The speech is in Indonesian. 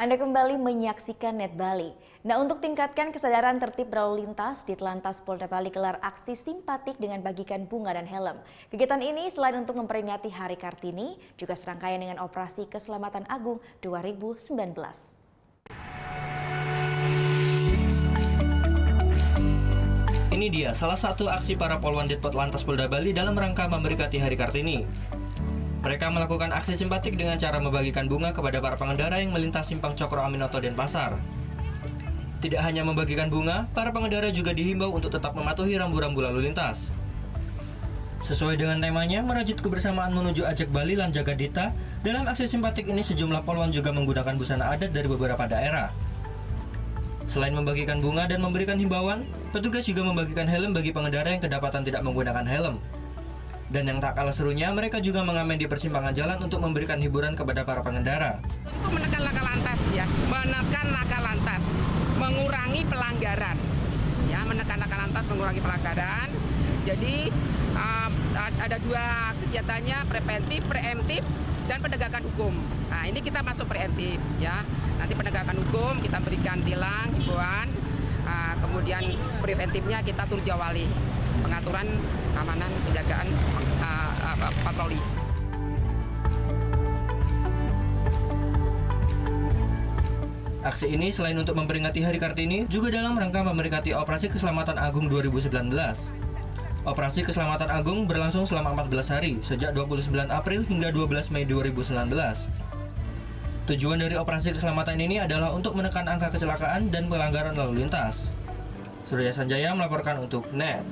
Anda kembali menyaksikan Net Bali. Nah, untuk tingkatkan kesadaran tertib berlalu lintas, Ditlantas Polda Bali gelar aksi simpatik dengan bagikan bunga dan helm. Kegiatan ini selain untuk memperingati Hari Kartini, juga serangkaian dengan Operasi Keselamatan Agung 2019. Ini dia salah satu aksi para poluan Ditlantas Polda Bali dalam rangka memperingati Hari Kartini. Mereka melakukan aksi simpatik dengan cara membagikan bunga kepada para pengendara yang melintas simpang Cokro Aminoto Denpasar. Tidak hanya membagikan bunga, para pengendara juga dihimbau untuk tetap mematuhi rambu-rambu lalu lintas. Sesuai dengan temanya, merajut kebersamaan menuju Ajak Bali Lan Jagadita, dalam aksi simpatik ini sejumlah poluan juga menggunakan busana adat dari beberapa daerah. Selain membagikan bunga dan memberikan himbauan, petugas juga membagikan helm bagi pengendara yang kedapatan tidak menggunakan helm. Dan yang tak kalah serunya, mereka juga mengamen di persimpangan jalan untuk memberikan hiburan kepada para pengendara. Itu menekan laka lantas ya, menekan laka lantas, mengurangi pelanggaran. Ya, menekan laka lantas, mengurangi pelanggaran. Jadi ada dua kegiatannya, preventif, preemptif, dan penegakan hukum. Nah, ini kita masuk preemptif ya. Nanti penegakan hukum kita berikan tilang, himbauan. Kemudian preventifnya kita turjawali, pengaturan keamanan, penjagaan patroli. Aksi ini selain untuk memperingati Hari Kartini, juga dalam rangka memperingati Operasi Keselamatan Agung 2019. Operasi Keselamatan Agung berlangsung selama 14 hari, sejak 29 April hingga 12 Mei 2019. Tujuan dari operasi keselamatan ini adalah untuk menekan angka kecelakaan dan pelanggaran lalu lintas. Surya Sanjaya melaporkan untuk NET.